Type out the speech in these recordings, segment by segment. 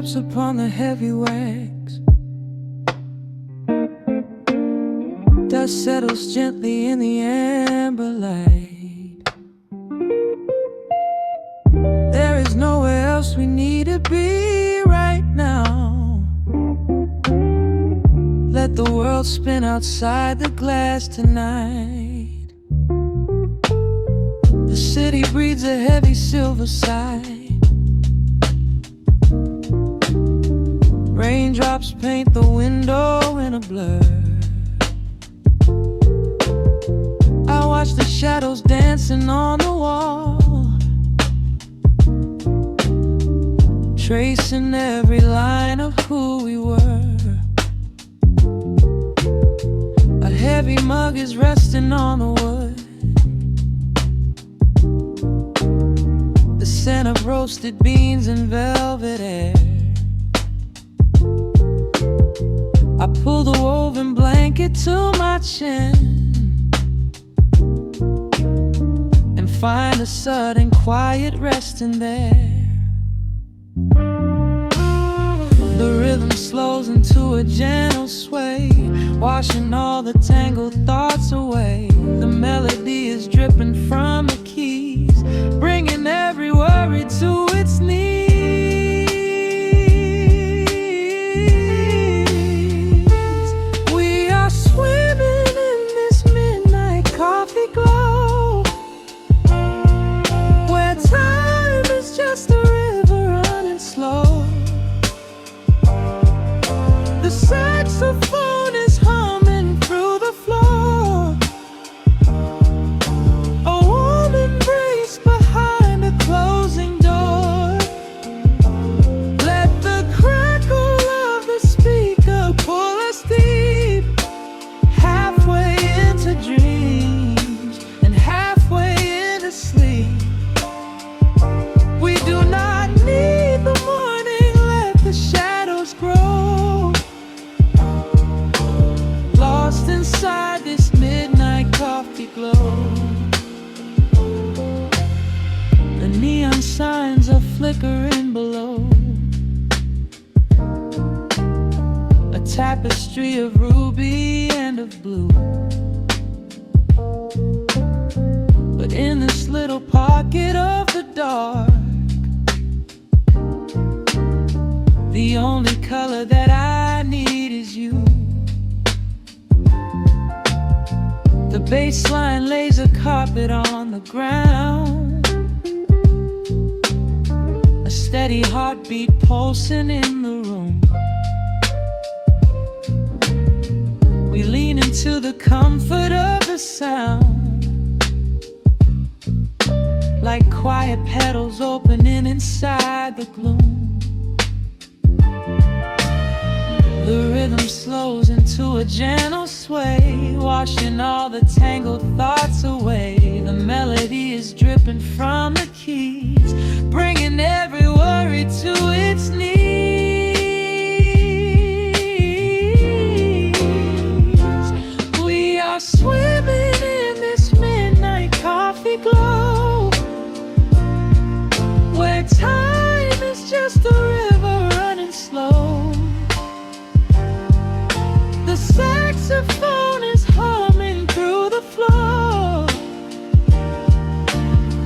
drops upon the heavy wax. Dust settles gently in the amber light. There is nowhere else we need to be right now. Let the world spin outside the glass tonight. The city breathes a heavy silver sigh. Raindrops paint the window in a blur. I watch the shadows dancing on the wall, tracing every line of who we were. A heavy mug is resting on the wood. The scent of roasted beans and velvet air. I pull the woven blanket to my chin and find a sudden quiet resting there. The rhythm slows into a gentle sway, washing all the tangled thoughts away. The melody is dripping from the keys, bringing every worry to its knees. We are swimming in this midnight coffee glow, where time is just a river running slow. The saxophone is humming through the floor. A warm embrace behind a closing door. Let the crackle of the speaker pull us deep, halfway into dreams and halfway into sleep. We do not need the morning, let the shadows grow. Lost inside this midnight coffee glow. The neon signs are flickering below. A tapestry of ruby and of blue. But in this little pocket of the dark, the only color that I need is you. The bass line lays a carpet on the ground, a steady heartbeat pulsing in the room. We lean into the comfort of the sound, like quiet petals opening inside the gloom. The rhythm slows into a gentle sway, washing all the tangled thoughts away. The melody is dripping from the keys, bringing every worry to its knees. We are swimming in this midnight coffee glow, where time is just a river running slow. The saxophone is humming through the floor.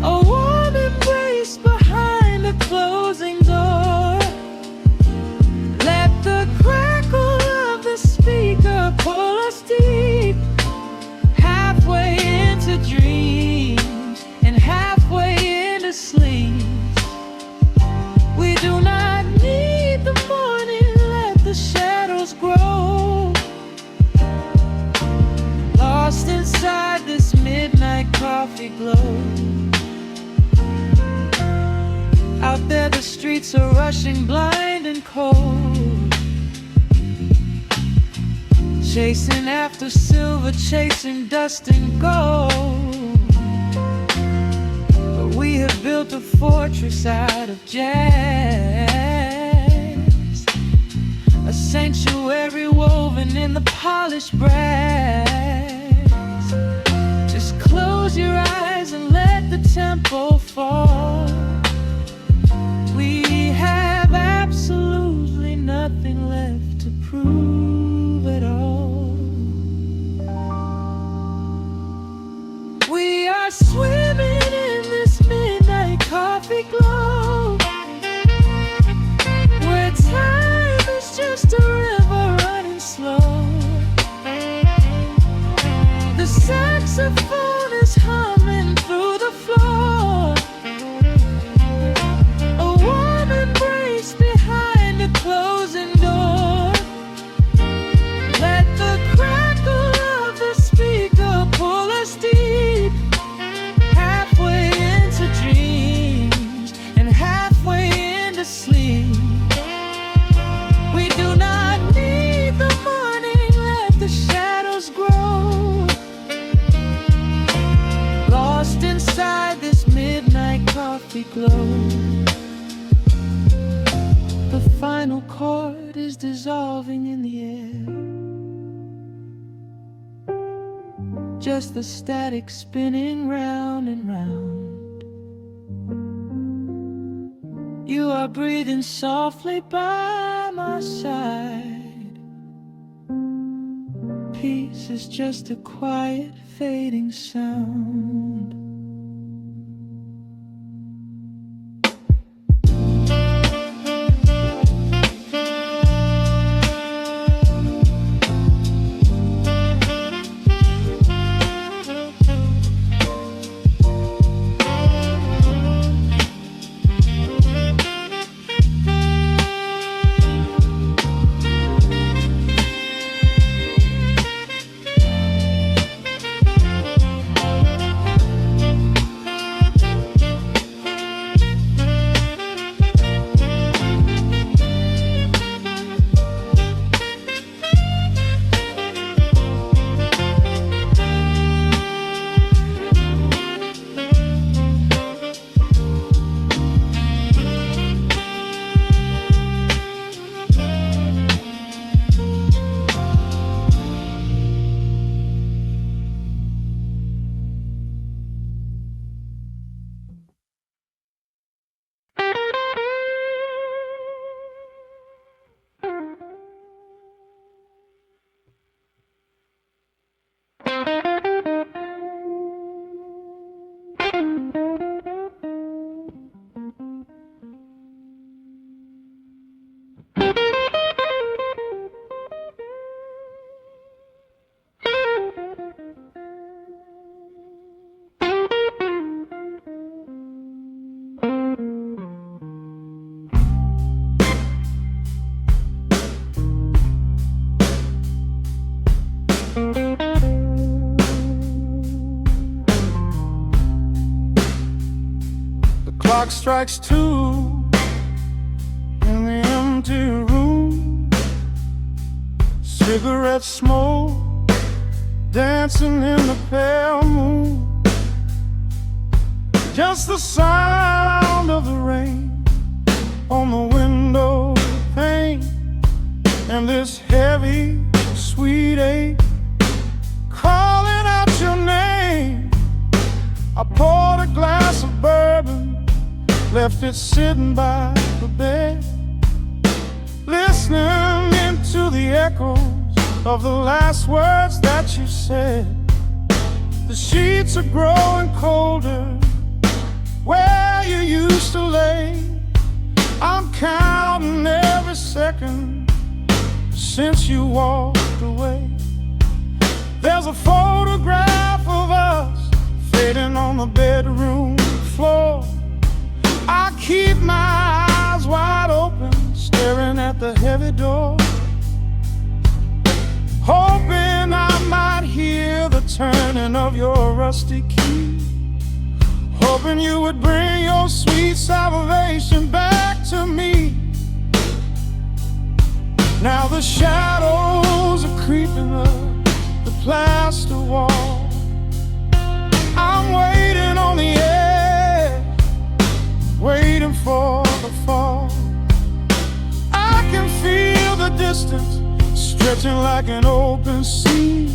A warm embrace behind a closing door. Let the crackle of the speaker pull us deep, halfway into dreams and halfway into sleep. We do not need the morning, let the shadows grow. Lost inside this midnight coffee glow. Out there the streets are rushing blind and cold, chasing after silver, chasing dust and gold. But we have built a fortress out of jazz, a sanctuary woven in the polished brass. Just close your eyes and let the tempo fall. We have absolute is dissolving in the air. Just the static spinning round and round. You are breathing softly by my side. Peace is just a quiet fading sound. Clock strikes 2 in the empty room. Cigarette smoke dancing in the pale moon. Just the sound of the rain on the window pane, and this heavy, sweet ache calling out your name. I poured a glass of bourbon, left it sitting by the bed, listening into the echoes of the last words that you said. The sheets are growing colder where you used to lay. I'm counting every second since you walked away. There's a photograph of us fading on the bedroom floor. I keep my eyes wide open, staring at the heavy door, hoping I might hear the turning of your rusty key, hoping you would bring your sweet salvation back to me. Now the shadows are creeping up the plaster wall. I'm waiting on the edge, waiting for the fall. I can feel the distance stretching like an open sea.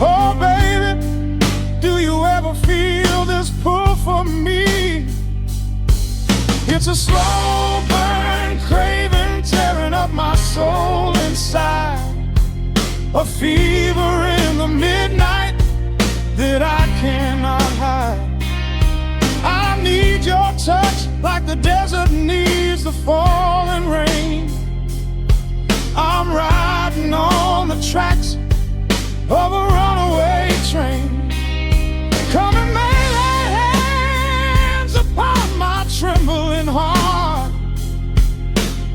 Oh baby, do you ever feel this pull for me? It's a slow burn craving tearing up my soul inside, a fever in the midnight that I cannot hide. I need your touch like the desert needs the falling rain. I'm riding on the tracks of a runaway train. Come and lay hands upon my trembling heart,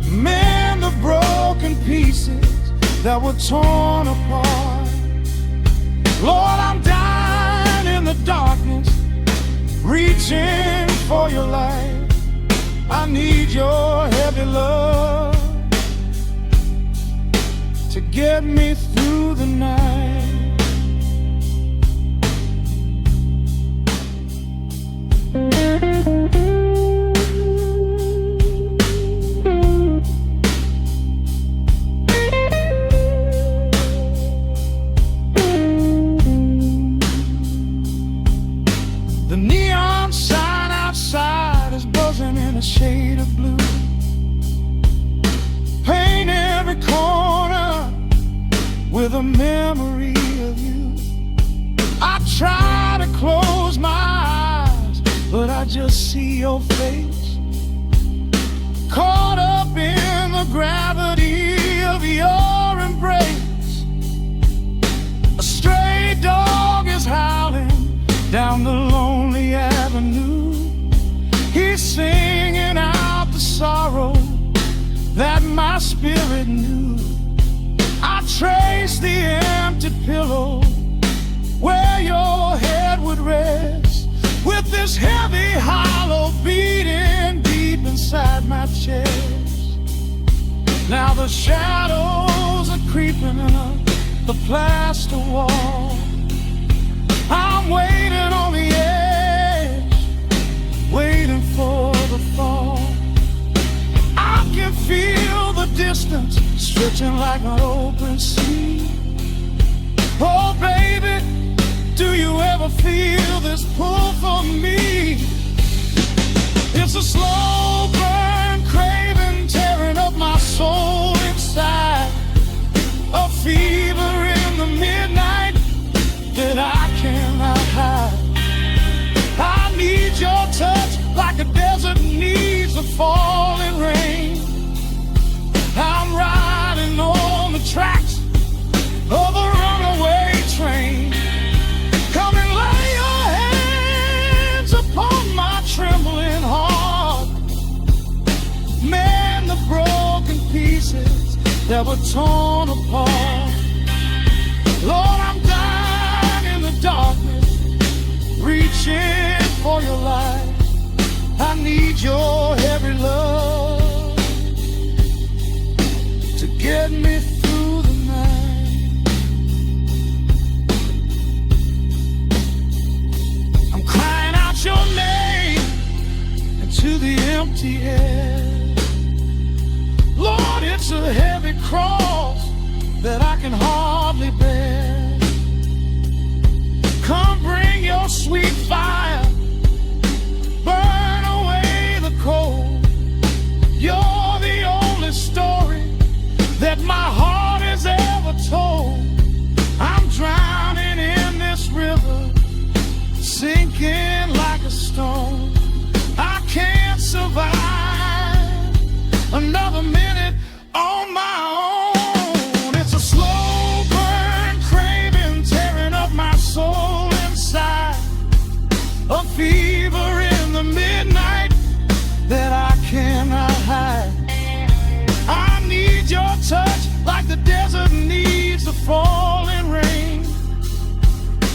mend the broken pieces that were torn apart. Lord, I'm dying in the darkness, reaching for your light. I need your heavy love to get me through the night. with a memory of you. I try to close my eyes, but I just see your face, caught up in the gravity of your embrace. A stray dog is howling down the lonely avenue. He's singing out the sorrow that my spirit knew. I trace the empty pillow where your head would rest, with this heavy hollow beating deep inside my chest. Now the shadows are creeping up the plaster wall. I'm waiting on the edge, waiting for the fall. I can feel the distance stretching like an open sea. Oh baby, do you ever feel this pull for me? It's a slow burn craving tearing up my soul inside, a fever in the midnight that I cannot hide. I need your touch like a desert needs a falling rain. I'm riding on the tracks of a runaway train. Come and lay your hands upon my trembling heart. Mend the broken pieces that were torn apart. Lord, I'm dying in the darkness, reaching for your light. I need your heavy love to get me through the night. I'm crying out your name into the empty air. Lord, it's a heavy cross that I can hardly bear. Come bring your sweet fire, burn away the cold. You're the only story that my heart has ever told. I'm drowning in this river, sinking like a stone. I can't survive another minute on my own. It's a slow burn craving tearing up my soul inside, a fever in the midnight that I cannot hide. I need your touch like the desert needs the falling rain.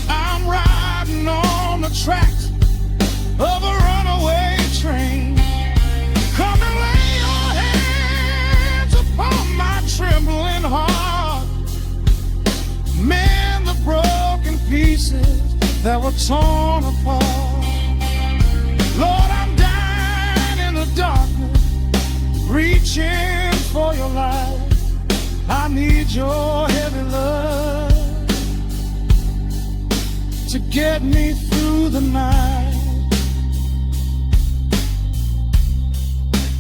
I'm riding on the tracks of a runaway train. Come and lay your hands upon my trembling heart. Mend the broken pieces that were torn apart. Lord, I'm dying in the darkness, reaching for your light. I need your heavy love to get me through the night.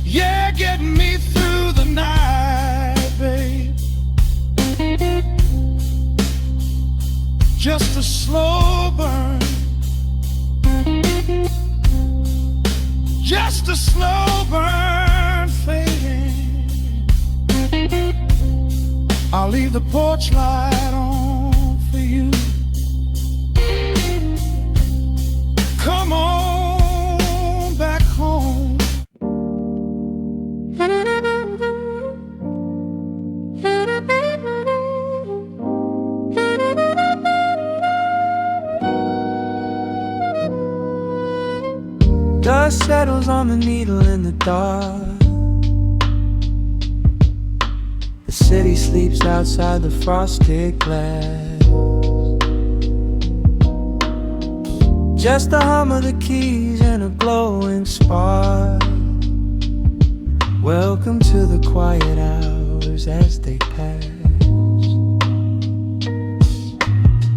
Yeah, get me through the night, babe. Just a slow burn, just a slow burn fading. I'll leave the porch light on for you. Come on back home. Dust settles on the needle in the dark. The city sleeps outside the frosted glass. Just the hum of the keys and a glowing spark. Welcome to the quiet hours as they pass.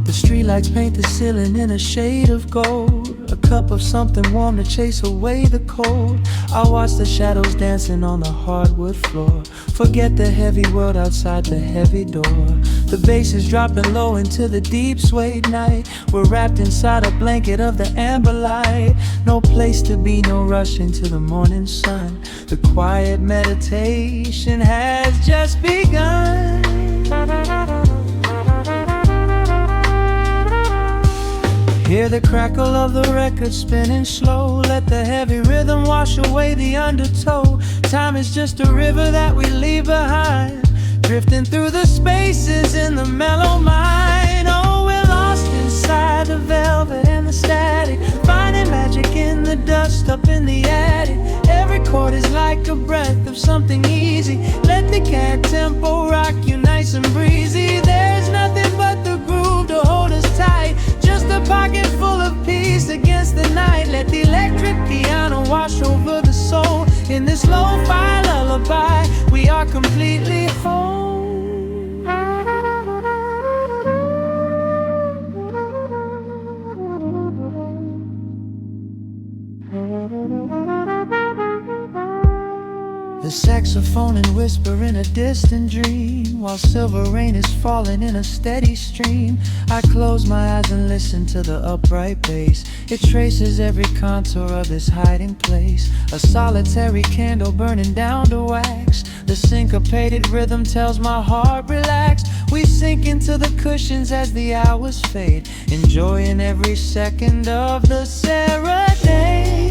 The streetlights Streetlights paint the ceiling in a shade of gold. A cup of something warm to chase away the cold. I watch the shadows dancing on the hardwood floor. Forget the heavy world outside the heavy door. The bass is dropping low into the deep suede night. We're wrapped inside a blanket of the amber light. No place to be, no rush into the morning sun. The quiet meditation has just begun. Hear the crackle of the record spinning slow. Let the heavy rhythm wash away the undertow. Time is just a river that we leave behind, drifting through the spaces in the mellow mind. Oh, we're lost inside the velvet and the static, finding magic in the dust up in the attic. Every chord is like a breath of something easy. Let the cat tempo rock you nice and breezy. There's nothing but the groove to hold us tight, just a pocket full of peace against the night. Let the electric piano wash over the soul. In this lo-fi lullaby, we are completely whole. The saxophone and whisper in a distant dream, while silver rain is falling in a steady stream. I close my eyes and listen to the upright bass. It traces every contour of this hiding place. A solitary candle burning down to wax. The syncopated rhythm tells my heart relax. We sink into the cushions as the hours fade, enjoying every second of the serenade.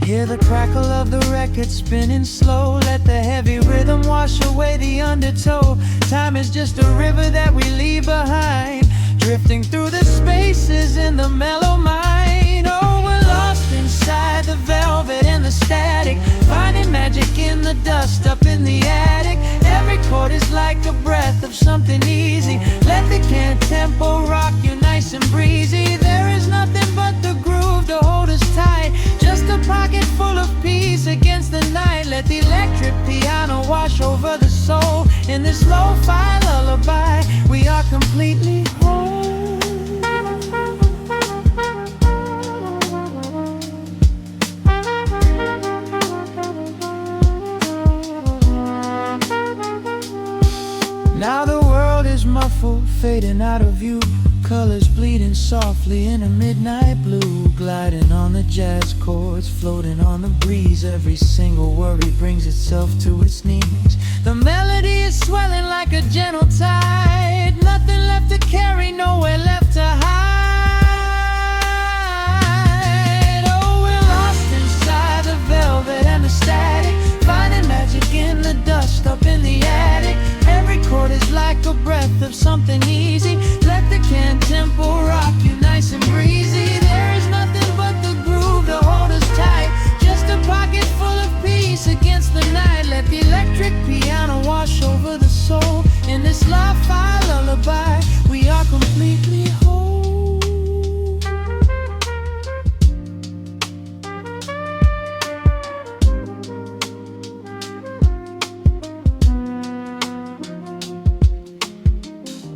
Hear the crackle of the record spinning slow. Let the heavy rhythm wash away the undertow. Time is just a river that we leave behind, drifting through the spaces in the mellow mind. Oh, we're lost inside the velvet and the static, finding magic in the dust up in the attic. Every chord is like a breath of something easy. Let the can tempo rock you nice and breezy. There is nothing but the groove to hold us tight, just a pocket full of peace against the night. Let the electric piano wash over the soul. In this lo-fi lullaby, we are completely whole. Now the world is muffled, fading out of view. Colors bleeding softly in a midnight blue, gliding on the jazz chords, floating on the breeze. Every single worry brings itself to its knees. The melody is swelling like a gentle tide. Nothing left to carry, nowhere left to hide. Oh, we're lost inside the velvet and the static, finding magic in the dust up in the attic. Every chord is like a breath of something easy. Let the can tempo rock you nice and breezy. There is nothing but the groove to hold us tight, just a pocket full of peace against the night. Let the electric piano wash over the soul. In this lo-fi lullaby, we are completely whole.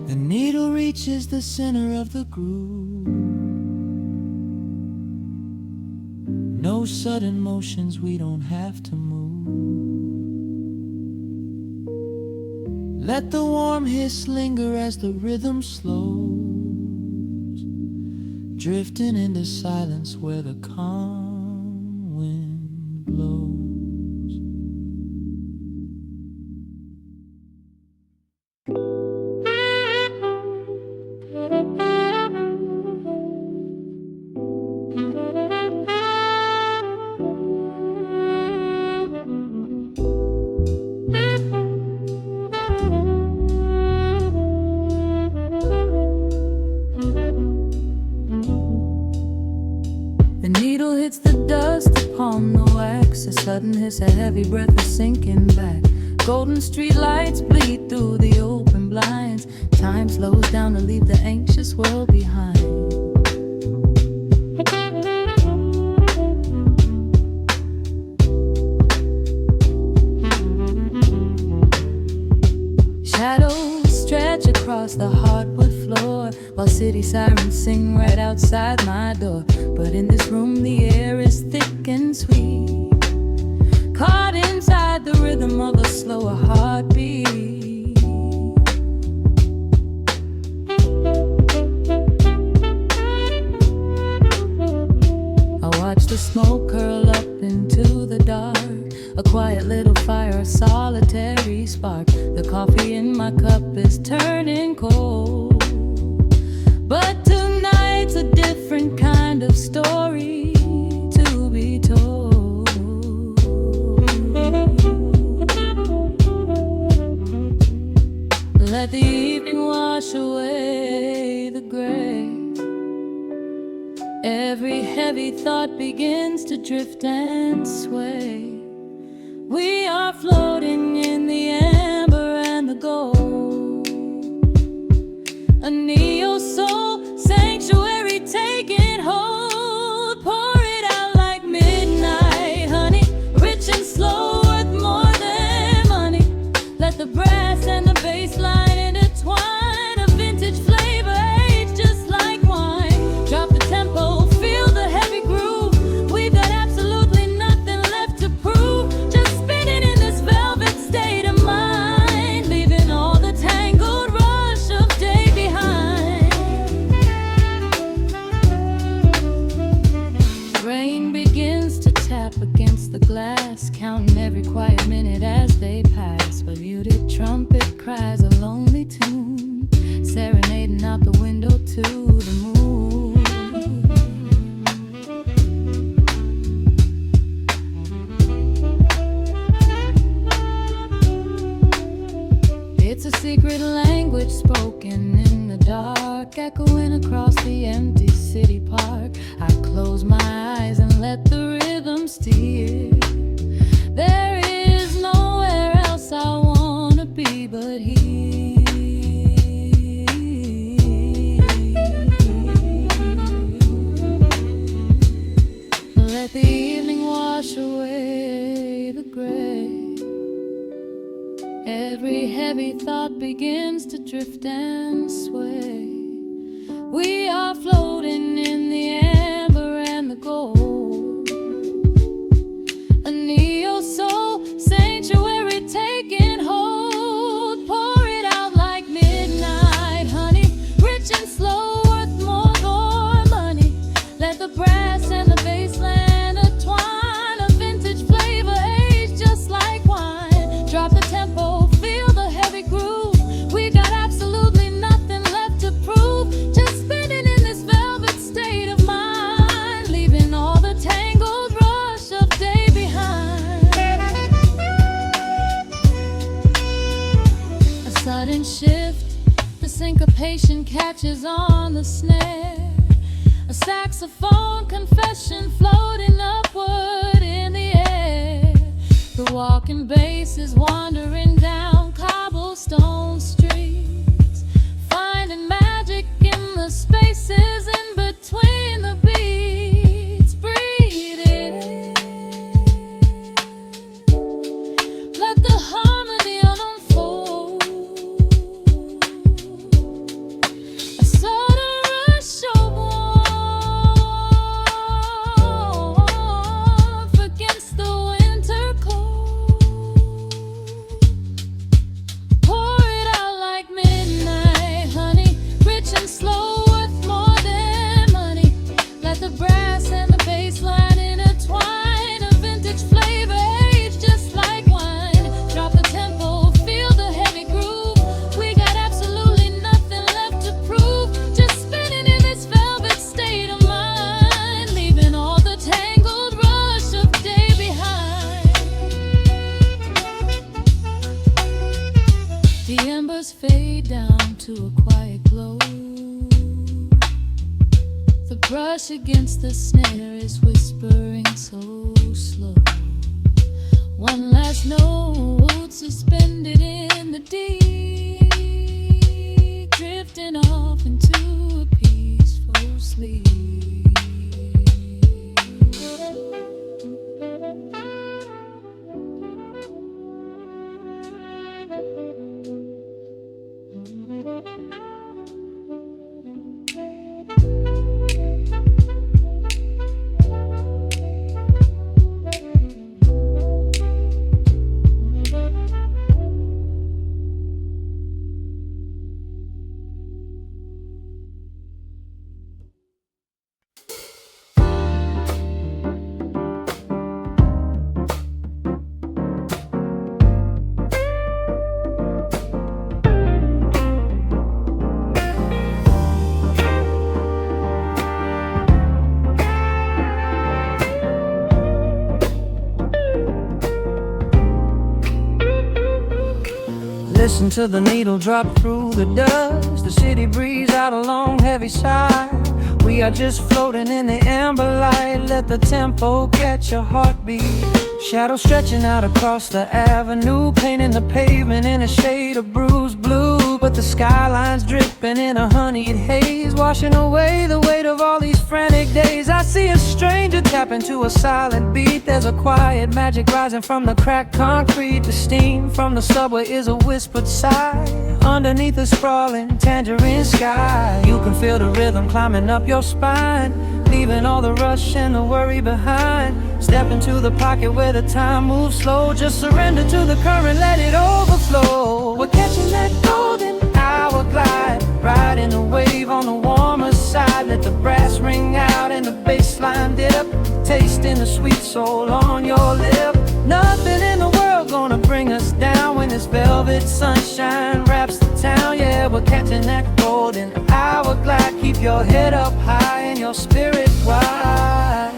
The needle reaches the center of the groove. No sudden motions, we don't have to move. Let the warm hiss linger as the rhythm slows, drifting into silence where the calm wind blows. The needle hits the dust upon the wax. A sudden hiss, a heavy breath is sinking back. Golden street lights bleed through the open blinds. Time slows down to leave the anxious world behind. across the hardwood floor, while city sirens sing right outside my door. But in this room the air is thick and sweet, caught inside the rhythm of a slower heartbeat. I watch the smoke curl up into the dark, a quiet little fire, a solitary spark. The coffee in my cup is turning cold, but tonight's a different kind of story to be told. Let the evening wash away the gray. Every heavy thought begins to drift and sway. We are floating in the amber and the gold, a neo-soul sanctuary taking hold. Pour it out like midnight honey, rich and slow, worth more than money. Let the brass and the bass line intertwine, a vintage flavor aged just like wine. Drop the tempo, feel the heavy groove. We've got absolutely nothing left to prove, just spinning in this velvet state of mind, leaving all the tangled rush of day behind. Rain begins to tap against the glass, counting every quiet minute as they pass. A muted trumpet cries a lonely tune, serenading out the window to the moon. It's a secret language spoken in the dark, echoing across the empty city park. I close my eyes and let the rhythm steer. There is nowhere else I wanna be but here. Let the evening wash away the gray. Every heavy thought begins to drift and sway. We are floating in the amber and the gold, a neo-soul sanctuary taking hold. Pour it out like midnight honey, rich and slow, worth more than money. Let the brass and the bass line intertwine, a vintage flavor aged just like wine. Drop the tempo, feel the heavy groove. We got absolutely nothing left to prove, just spinning in this velvet state of mind, leaving all the tangled rush of day behind. A sudden shift, the syncopation catches on the snare, a saxophone confession floating upward in the air. The walking bass is wandering down cobblestone streets, finding magic in the spaces in between the beats. Breathe it in, let the harmony unfold. A sudden rush of warmth against the winter cold. Pour it out like midnight honey, rich and slow, worth more than money. Let the brass and the bass line intertwine, a vintage flavor aged just like wine. Drop the tempo, feel the heavy groove. We got absolutely nothing left to prove, just spinning in this velvet state of mind, leaving all the tangled rush of day behind. The embers fade down to a quiet glow. The brush against the snare is whispering so slow. One last note suspended in the deep, drifting off into a peaceful sleep. Listen to the needle drop through the dust. The city breeze out a long heavy sigh. We are just floating in the amber light. Let the tempo catch your heartbeat. Shadows stretching out across the avenue, painting the pavement in a shade of bruised blue. But the skyline's dripping in a honeyed haze, washing away the weight of all these frantic days. I see a stranger tap into a silent beat. There's a quiet magic rising from the cracked concrete. The steam from the subway is a whispered sigh underneath the sprawling tangerine sky. You can feel the rhythm climbing up your spine, leaving all the rush and the worry behind. Step into the pocket where the time moves slow. Just surrender to the current, let it overflow. We're catching that golden hour glide, riding a wave on the warmer side. Let the brass ring out and the bass line dip, tasting the sweet soul on your lip. Nothing in the world gonna bring us down when this velvet sunshine wraps the town. Yeah, we're catching that golden hour glide. Keep your head up high and your spirit wide.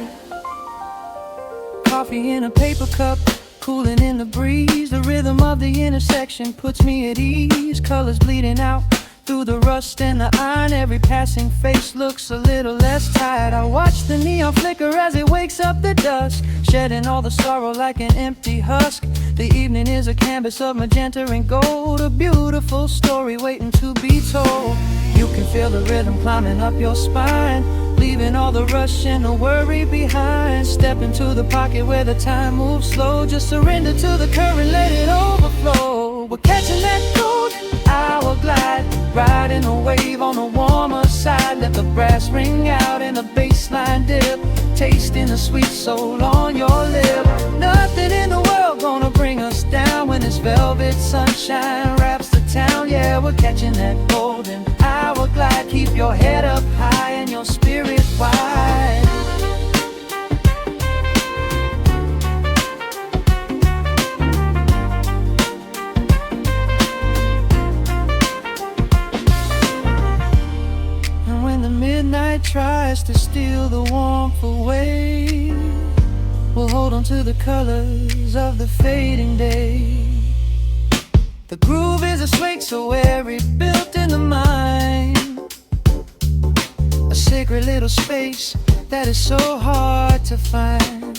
Coffee in a paper cup, cooling in the breeze. The rhythm of the intersection puts me at ease. Colors bleeding out through the rust and the iron. Every passing face looks a little less tired. I watch the neon flicker as it wakes up the dusk, shedding all the sorrow like an empty husk. The evening is a canvas of magenta and gold, a beautiful story waiting to be told. You can feel the rhythm climbing up your spine, leaving all the rush and the worry behind. Step into the pocket where the time moves slow. Just surrender to the current, let it overflow. We're catching that golden hour glide, riding a wave on the warmer side. Let the brass ring out and the bass line dip, tasting the sweet soul on your lip. Nothing in the world gonna bring us down when this velvet sunshine wraps the town. Yeah, we're catching that golden hour glide. Keep your head up high and your spirit wide. And when the midnight tries to steal the warmth away, we'll hold on to the colors of the fading day. The groove is a swing so airy, built in the mind, a sacred little space that is so hard to find.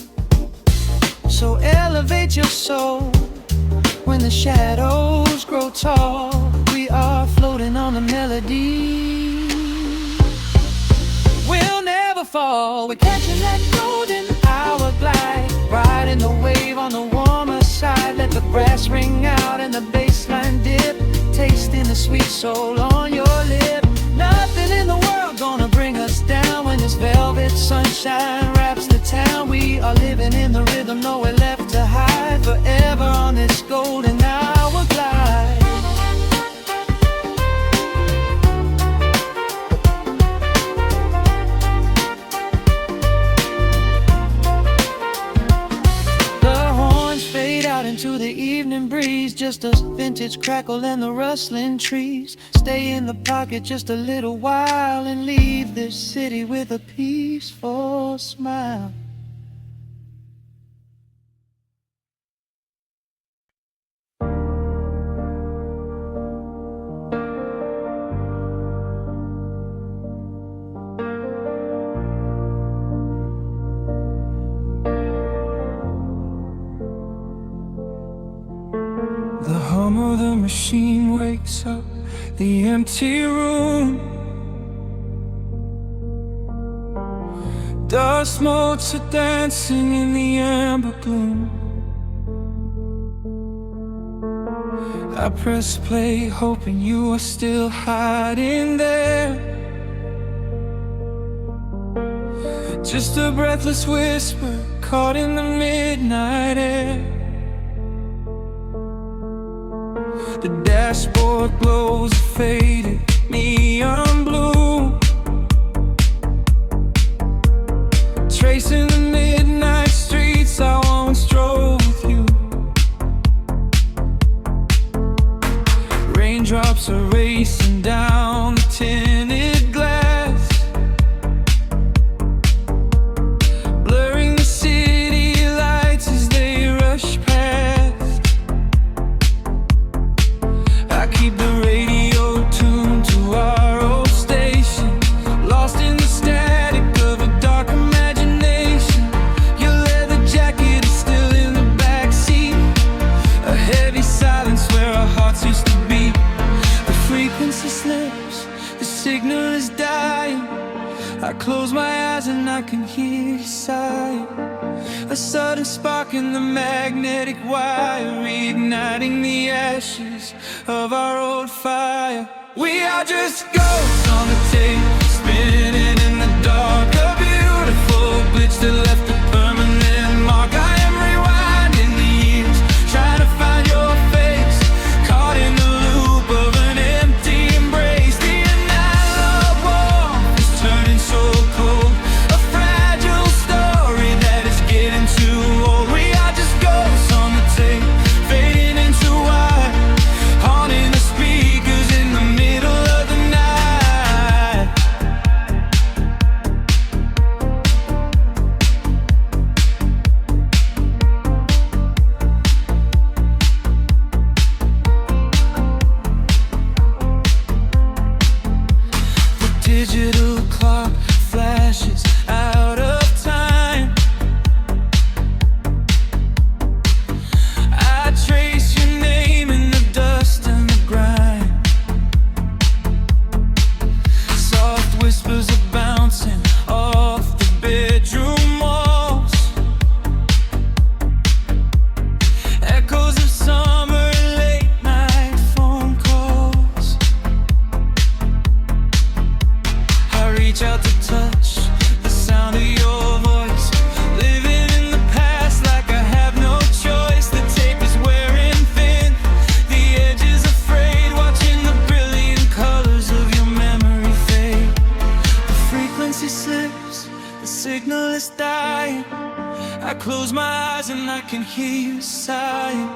So elevate your soul when the shadows grow tall. We are floating on the melody, we'll never fall. We're catching that golden hour glide, riding the wave on the warmer side. Let the brass ring out and the bass line dip, tasting the sweet soul on your lip. Nothing in the world gonna bring us down when this velvet sunshine wraps the town. We are living in the rhythm, nowhere left to hide, forever on this golden hour glide. Into the evening breeze, just a vintage crackle and the rustling trees. Stay in the pocket just a little while and leave this city with a peaceful smile. The hum of the machine wakes up the empty room. Dust motes are dancing in the amber gloom. I press play, hoping you are still hiding there. Just a breathless whisper caught in the midnight air. The dashboard glows a faded neon blue, tracing the midnight streets I once drove with you. Raindrops are racing down the tinted glass, blurring the city lights as they rush past. close my eyes and I can hear you sigh. A sudden spark in the magnetic wire, reigniting the ashes of our old fire. We are just ghosts on the tape, spinning in the dark. A beautiful glitch that left a permanent mark. I am rewinding the years, trying to find your face, caught in the loop of an empty embrace. The analog warmth is turning so cold, a fragile story that is getting too old. We are just ghosts on the tape, fading into white, haunting the speakers in the middle of the night. The digital clock flashes out of time. I trace your name in the dust and the grime. Soft whispers are bouncing off the bedroom walls, echoes of summer late night phone calls. I reach out to touch the sound of your voice, living in the past like I have no choice. The tape is wearing thin, the edge is afraid, watching the brilliant colors of your memory fade. The frequency slips, the signal is dying. I close my eyes and I can hear you sighing.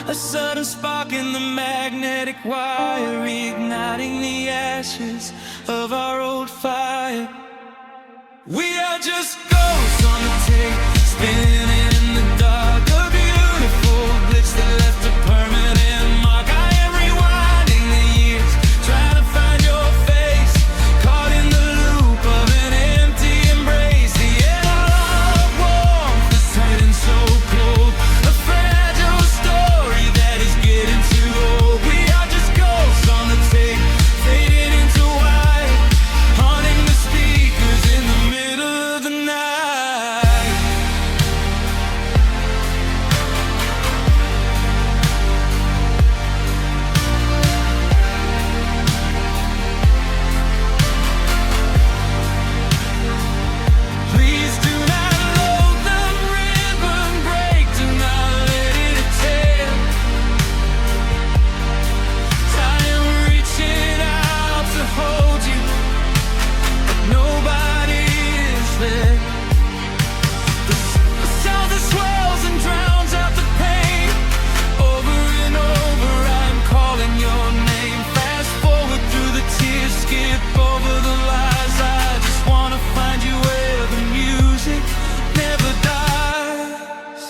A sudden spark in the magnetic wire, reigniting the ashes of our old fire. We are just ghosts on the tape, spinning in the dark. A beautiful glitch that left a permanent mark. I am rewinding the years, trying to find your face, caught in the loop of an empty embrace. The analog warmth is turning so cold, a fragile story that is getting too old. We are just ghosts on the tape, fading into white, haunting the speakers in the middle of the night. Please do not load the ribbon break, do not let it tear. I am reaching out to hold you, but nobody is there. The sound that swells and drowns out the pain. Over and over I'm calling your name. Fast forward through the tears, skip over the lies. I just wanna find you where the music never dies.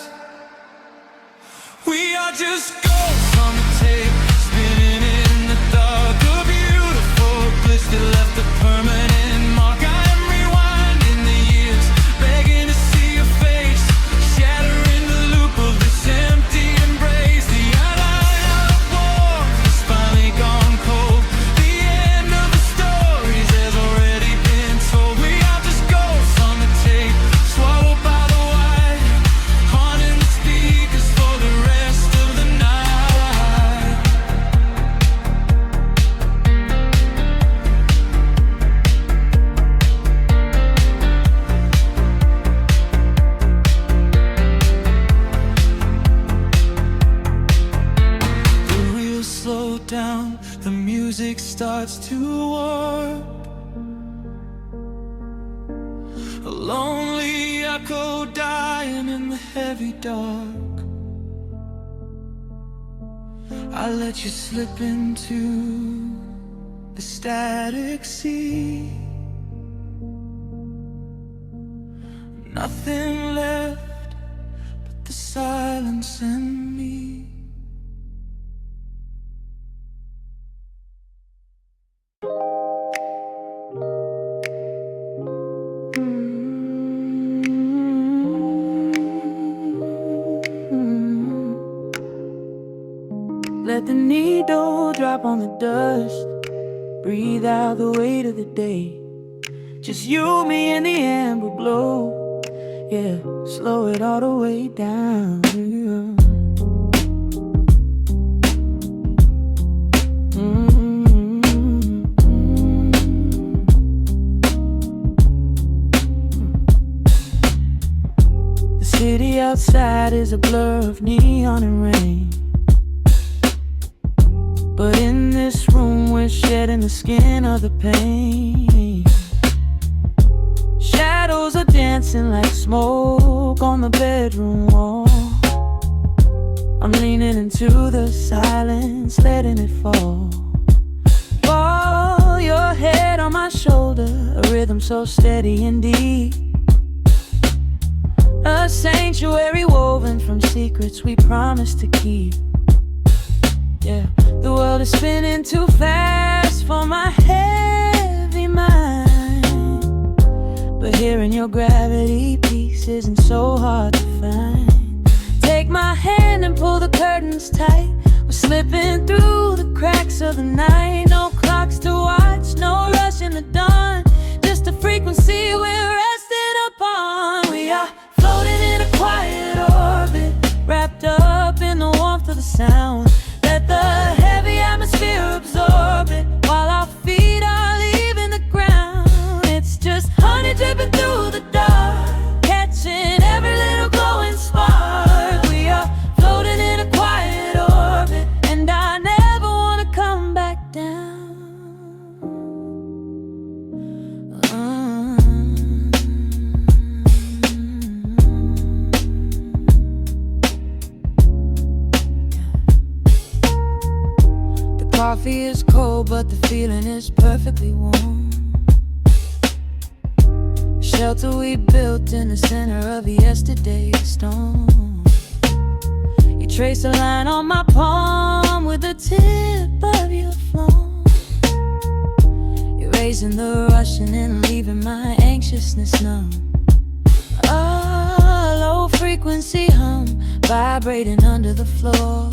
We are just ghosts on the tape, spinning in the dark. A beautiful glitch that left a permanent mark. I am rewinding the years, begging to see your face, shattering the loop of this empty embrace. The analog warmth has finally gone cold, the end of the stories has already been told. We are just ghosts on the tape, swallowed by the wire, haunting the speakers for the rest of the night. The wheels slow down, the music starts to warp. A lonely echo dying in the heavy dark. I let you slip into the static sea. Nothing left but the silence and me. Let the needle drop on the dust. Breathe out the weight of the day. Just you, me, and the amber glow. Yeah, slow it all the way down. The city outside is a blur of neon and rain, but in this room we're shedding the skin of the pain. Shadows are dancing like smoke on the bedroom wall. I'm leaning into the silence, letting it fall. Fall your head on my shoulder, a rhythm so steady and deep. A sanctuary woven from secrets we promised to keep. Yeah, the world is spinning too fast for my heavy mind, but hearing your gravity piece isn't so hard to find. Take my hand and pull the curtains tight. We're slipping through the cracks of the night. No clocks to watch, no rush in the dawn. Just a frequency we're resting upon. We are floating in a quiet orbit, wrapped up in the warmth of the sound. Let the heavy atmosphere absorb it, while our feet are leaving the ground. It's just honey dripping through the dark, catching every little glowing spark. We are floating in a quiet orbit, and I never want to come back down. The coffee is cold, but the feeling is perfectly warm. Shelter we built in the center of yesterday's storm. You trace a line on my palm with the tip of your phone, erasing the rushing and leaving my anxiousness numb. A low frequency hum vibrating under the floor.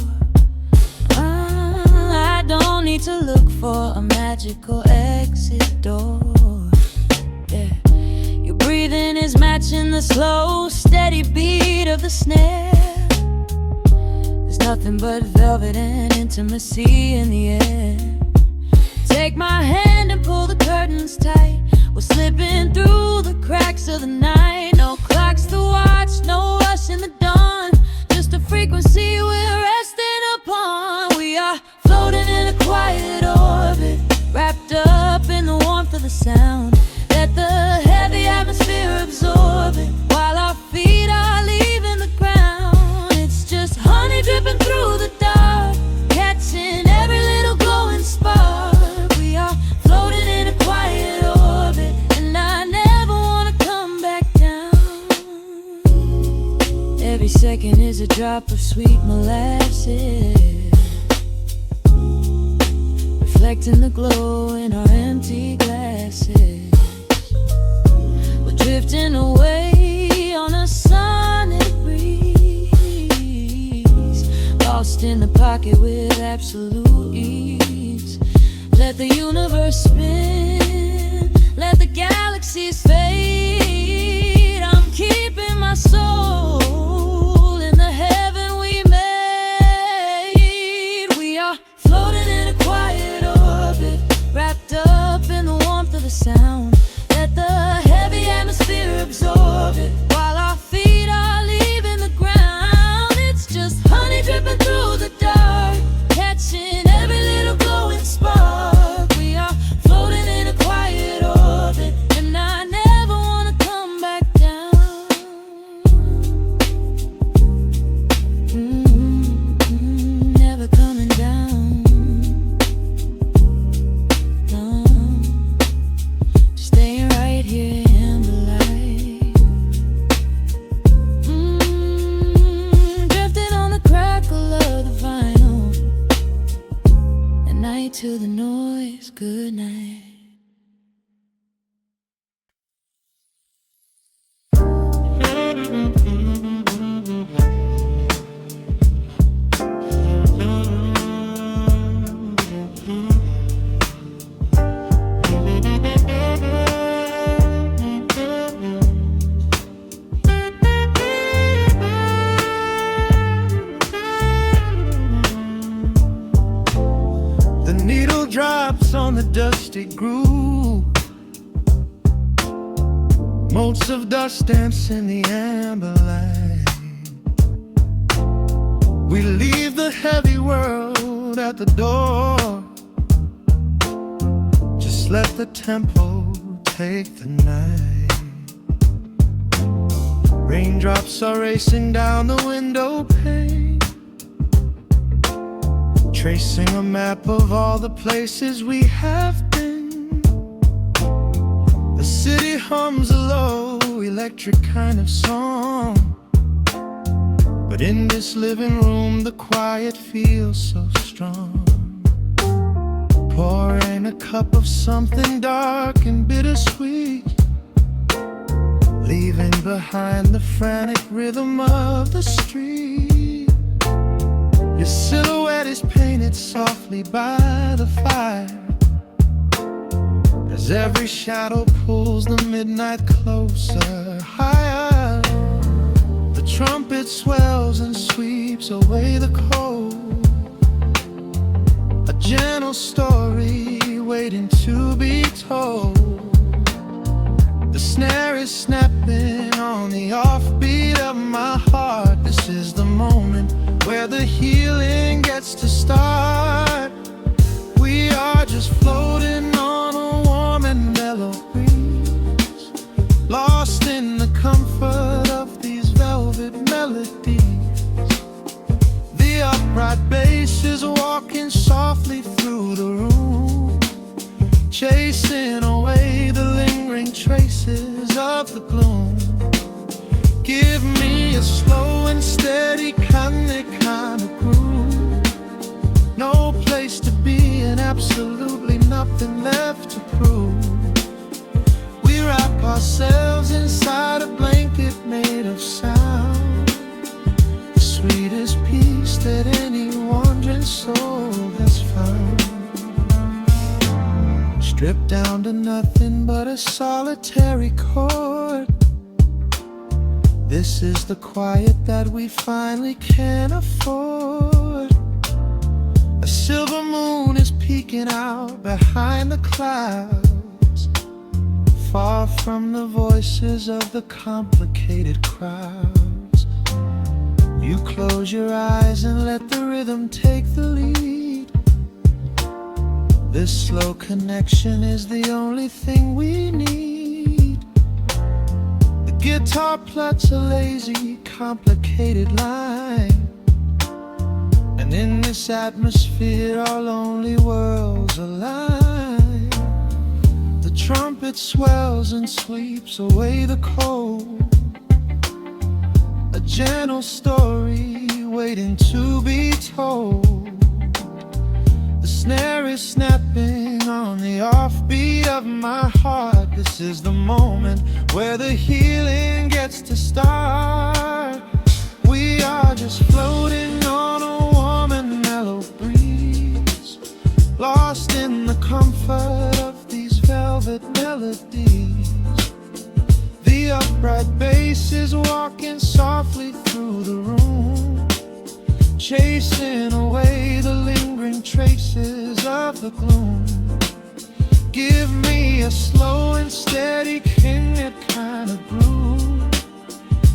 I don't need to look for a magical exit door. Yeah, your breathing is matching the slow, steady beat of the snare. There's nothing but velvet and intimacy in the air. Take my hand and pull the curtains tight. We're slipping through the cracks of the night. No clocks to watch, no rush in the dawn. Just a frequency we're resting upon. We are floating in a quiet orbit, wrapped up in the warmth of the sound. Let the heavy atmosphere absorb it, while our feet are leaving the ground. It's just honey dripping through the dark, catching every little glowing spark. We are floating in a quiet orbit, and I never want to come back down. Every second is a drop of sweet molasses, reflecting the glow in our empty glasses. We're drifting away on a sonic breeze, lost in the pocket with absolute ease. Let the universe spin, let the galaxies fade. I'm keeping my soul in the heaven we made. We are floating in a quiet orbit, wrapped up in the warmth of the sound. Let the heavy atmosphere absorb it, while our feet are leaving the ground. It's just honey dripping through the dark, catching every little glowing spark. We are floating in a quiet orbit, and I never want to come back down. Never coming down. No, staying right here in the light. Drifting on the crackle of the vinyl. At night to the noise, good night. on the dusty groove. Motes of dust dance in the amber light. We leave the heavy world at the door. Just let the tempo take the night. Raindrops are racing down the window pane, tracing a map of all the places we have been. The city hums a low, electric kind of song, but in this living room the quiet feels so strong. Pouring a cup of something dark and bittersweet, leaving behind the frantic rhythm of the street. Your silhouette is painted softly by the fire, as every shadow pulls the midnight closer, higher. The trumpet swells and sweeps away the cold, a gentle story waiting to be told. The snare is snapping on the offbeat of my heart. This is the moment where the healing gets to start. We are just floating on a warm and mellow breeze, lost in the comfort of these velvet melodies. The upright bass is walking softly through the room, chasing away the lingering traces of the gloom. Give me a slow and steady kind of groove. No place to be and absolutely nothing left to prove. We wrap ourselves inside a blanket made of sound, the sweetest peace that any wandering soul has found. Stripped down to nothing but a solitary chord. This is the quiet that we finally can afford. A silver moon is peeking out behind the clouds, far from the voices of the complicated crowds. You close your eyes and let the rhythm take the lead. This slow connection is the only thing we need. The guitar plucks a lazy, complicated line, and in this atmosphere our lonely worlds align. The trumpet swells and sweeps away the cold, a gentle story waiting to be told. The snare is snapping on the offbeat of my heart. This is the moment where the healing gets to start. We are just floating on a warm and mellow breeze, lost in the comfort of these velvet melodies. The upright bass is walking softly through the room, chasing away the lingering traces of the gloom. Give me a slow and steady kind of groove.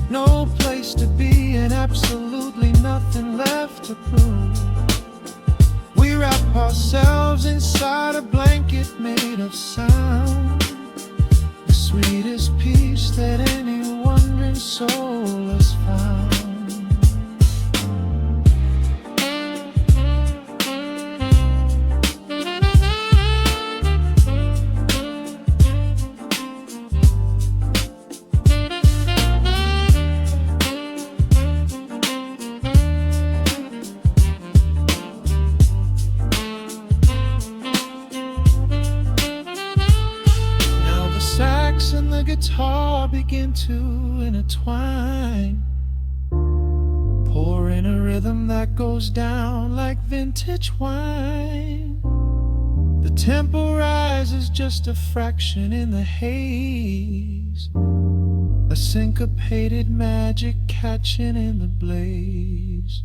No place to be and absolutely nothing left to prove. We wrap ourselves inside a blanket made of sound, the sweetest peace that any wandering soul has found. And the guitar begin to intertwine, pouring a rhythm that goes down like vintage wine. The tempo rises just a fraction in the haze, a syncopated magic catching in the blaze.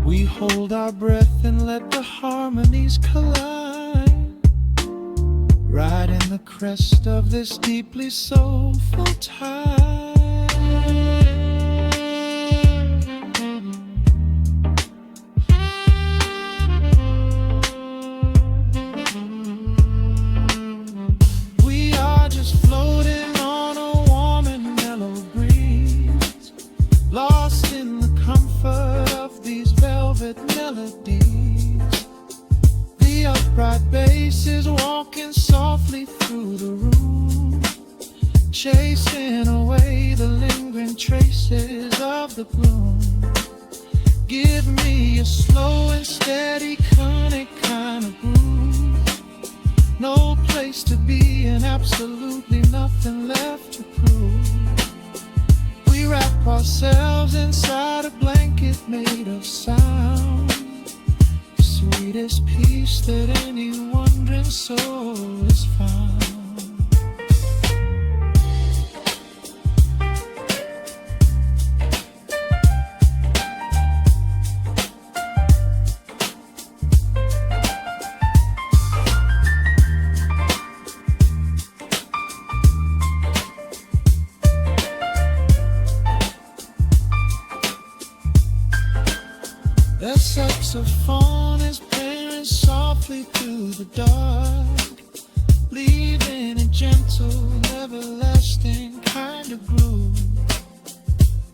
We hold our breath and let the harmonies collide, crest of this deeply soulful tide. We are just floating on a warm and mellow breeze, lost in the comfort of these velvet melodies. The upright bass is walking softly through the room, chasing away the lingering traces of the bloom. Give me a slow and steady kind of groove. No place to be and absolutely nothing left to prove. We wrap ourselves inside a blanket made of sound, sweetest peace that any wandering soul has found. The saxophone is playing softly through the dark, leaving a gentle, everlasting kind of groove.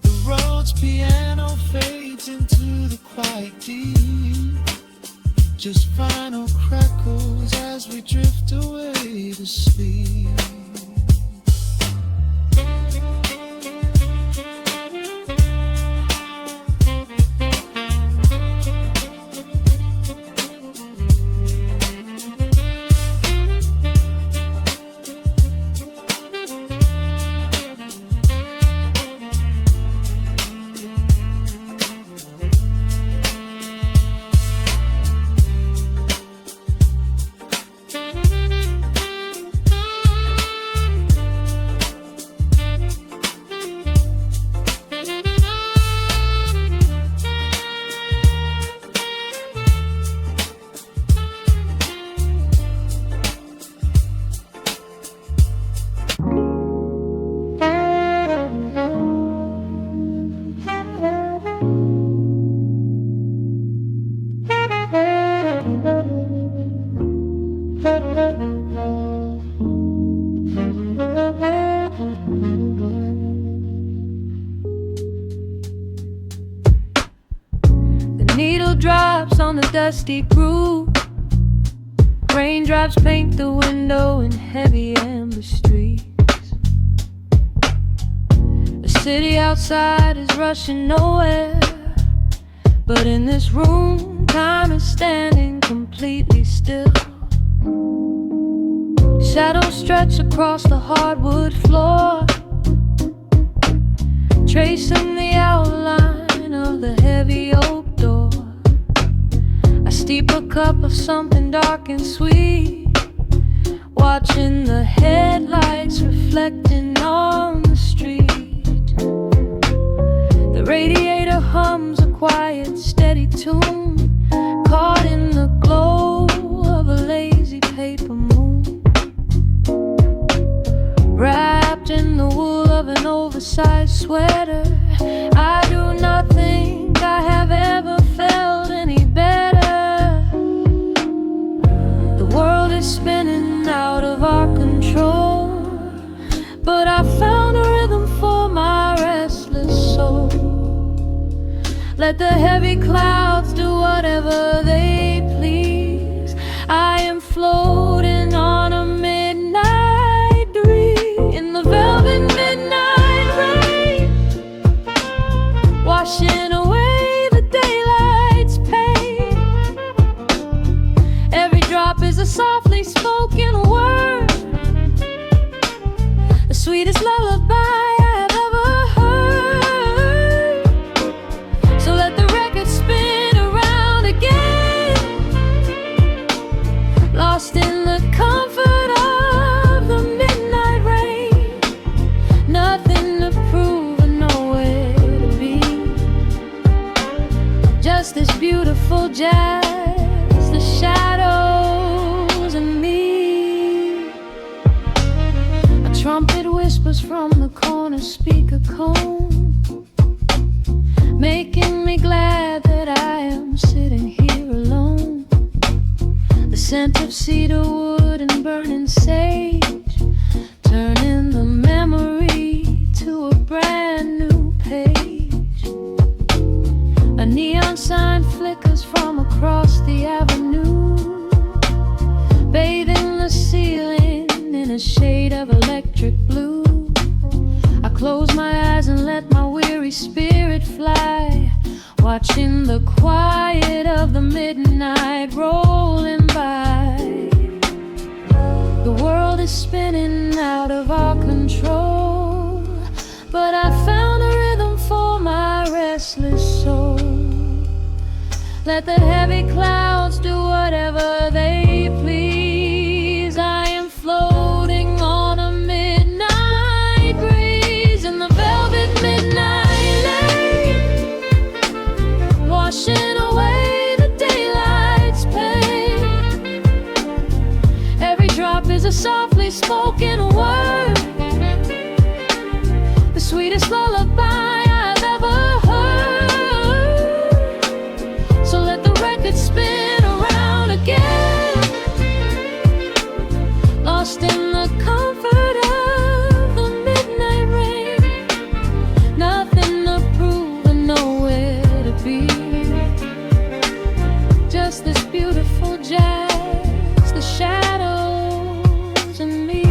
The road's piano fades into the quiet deep, just final crackles as we drift away to sleep. Needle drops on the dusty groove. Raindrops paint the window in heavy amber streets. The city outside is rushing nowhere, but in this room, time is standing completely still. Shadows stretch across the hardwood floor, tracing the outline of the heavy oak door. I steep a cup of something dark and sweet, watching the headlights reflecting on the street. The radiator hums a quiet, steady tune, caught in the glow of a lazy paper moon. Wrapped in the wool of an oversized sweater, I do not think I have ever felt any better. The world is spinning out of our control, but I found a rhythm for my restless soul. Let the heavy clouds do whatever they please. I am floating on a midnight dream in the velvet midnight rain, washing away the daylight's pain. Every drop is a softly spoken word, the sweetest lullaby I have ever heard. So let the record spin around again, lost in the comfort of the midnight rain. Nothing to prove and nowhere to be, just this beautiful jazz, the shadows and me. whispers from the corner speaker cone, making me glad that I am sitting here alone. The scent of cedar wood and burning sage, turning the memory to a brand new page. A neon sign flickers from across the avenue, bathing the ceiling in a shade of electric blue. I close my eyes and let my weary spirit fly, watching the quiet of the midnight rolling by. The world is spinning out of our control, but I found a rhythm for my restless soul. Let the heavy clouds do whatever they please. I am floating on a midnight breeze in the velvet midnight lane, washing away the daylight's pain. Every drop is a softly spoken word, the sweetest lullaby I've ever heard. So let the record spin around again, lost in the comfort of the midnight rain. Nothing to prove and nowhere to be, just this beautiful jazz, the shadows and me.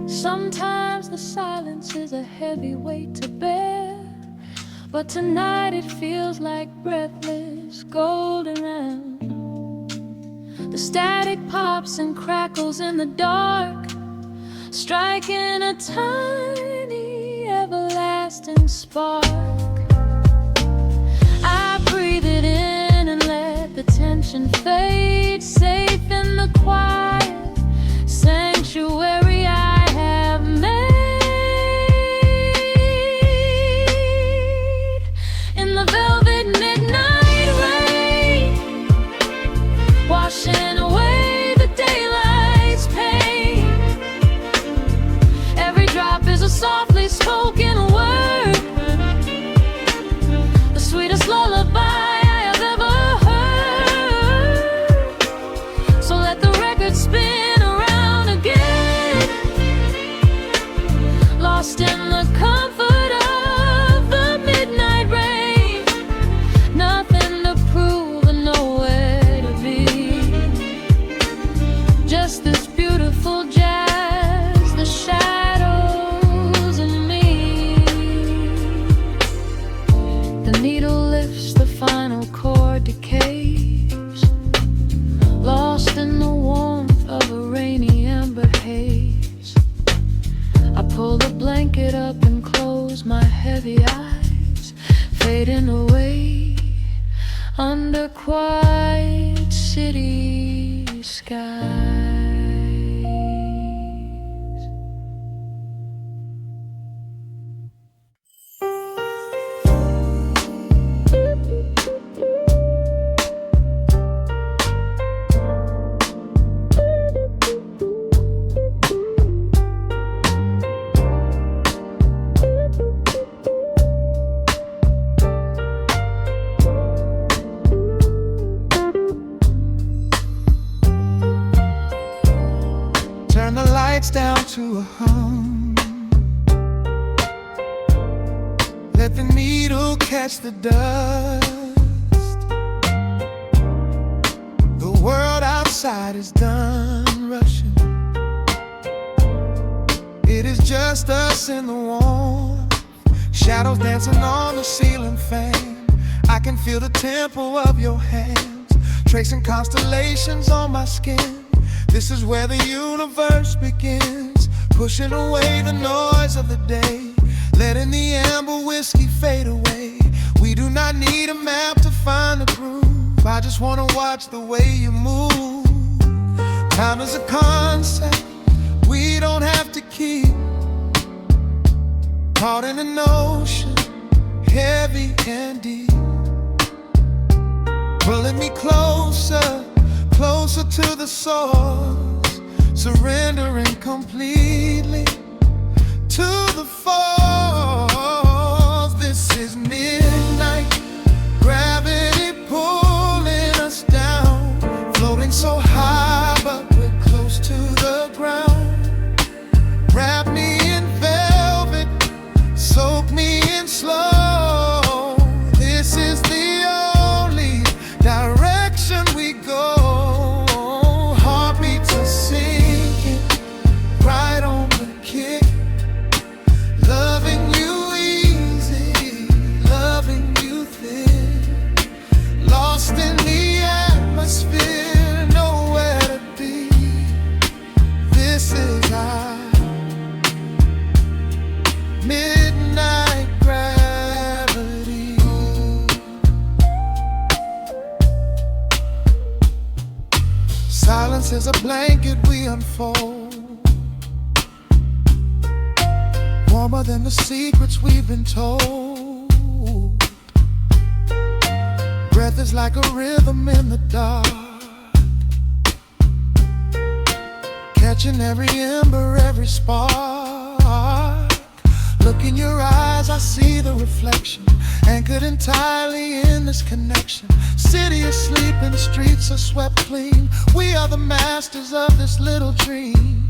Sometimes the silence is a heavy weight to bear, but tonight it feels like breathless golden round. The static pops and crackles in the dark, striking a tiny everlasting spark. I breathe it in and let the tension fade, safe in the quiet sanctuary I have made. In the velvet midnight rain, washing away the daylight's pain. Every drop is a softly spoken word, the sweetest lullaby I have ever heard. So let the record spin around again, lost in the comfort of the midnight rain. Nothing to prove and nowhere to be, just this beautiful jazz, the shadows and me. The needle lifts, the final chord decays, lost in the warmth of a rainy amber haze. I pull the blanket up and close my heavy eyes, fading away under quiet city skies. Turn the lights down to a hum, let the needle catch the dust. The world outside is done rushing, it is just us in the warmth, shadows dancing on the ceiling fan. I can feel the tempo of your hands, tracing constellations on my skin. This is where the universe begins, pushing away the noise of the day, letting the amber whiskey fade away. We do not need a map to find the groove, I just wanna watch the way you move. Time is a concept we don't have to keep, caught in an ocean, heavy and deep, pulling me closer, closer to the source, surrendering completely to the force. This is midnight, gravity pulling us down, floating so high but we're close to the ground. Wrap me in velvet, soak me in slow. This is the only direction we go. Heartbeats are sinking, right on the kick. Loving you easy, loving you thin. Lost in the atmosphere, nowhere to be. This is our midnight gravity. Silence is a blanket we unfold, warmer than the secrets we've been told. Breath is like a rhythm in the dark, catching every ember, every spark. Look in your eyes, I see the reflection, anchored entirely in this connection. City is sleeping, streets are swept clean. We are the masters of this little dream.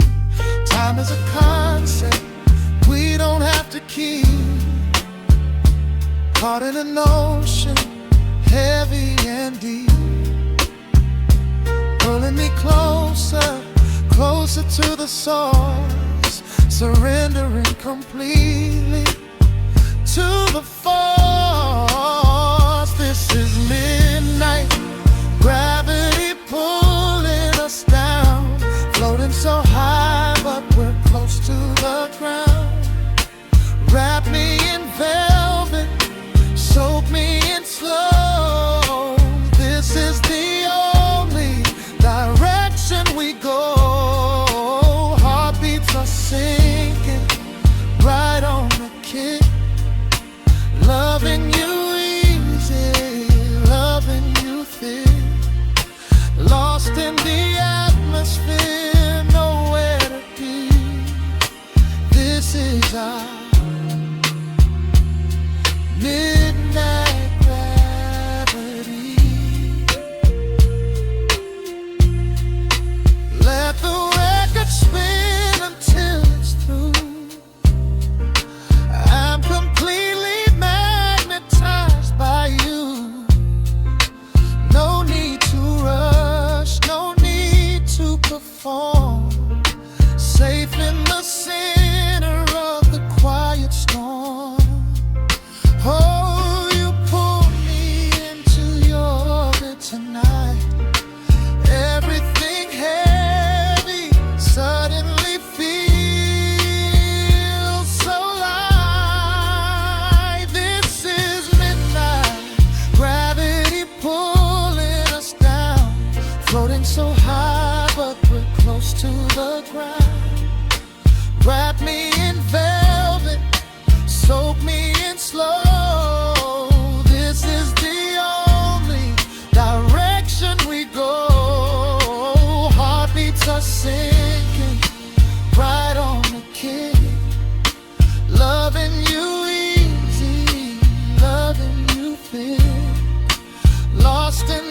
Time is a concept we don't have to keep. Caught in an ocean, heavy and deep, pulling me closer, closer to the source, surrendering completely to the force. This is midnight, gravity pulling us down, floating so high but we're close to the ground. Wrap me in velvet, soak me in slow. This is the only direction we go. Heartbeats are sinking, right on the kick. Loving you easy, loving you thin. Lost in the atmosphere, nowhere to be. This is our midnight gravity. Let the record spin until it's through. I'm completely magnetized by you. No need to rush, no need to perform. Safe in the center of the quiet storm. Oh, you pull me into your orbit tonight. Everything heavy suddenly feels so light. This is midnight, gravity pulling us down, floating so high but we're close to the ground. Wrap me in velvet, soak me in slow. This is the only direction we go. Heartbeats are sinking, right on the kick. Loving you easy, loving you thin. Lost in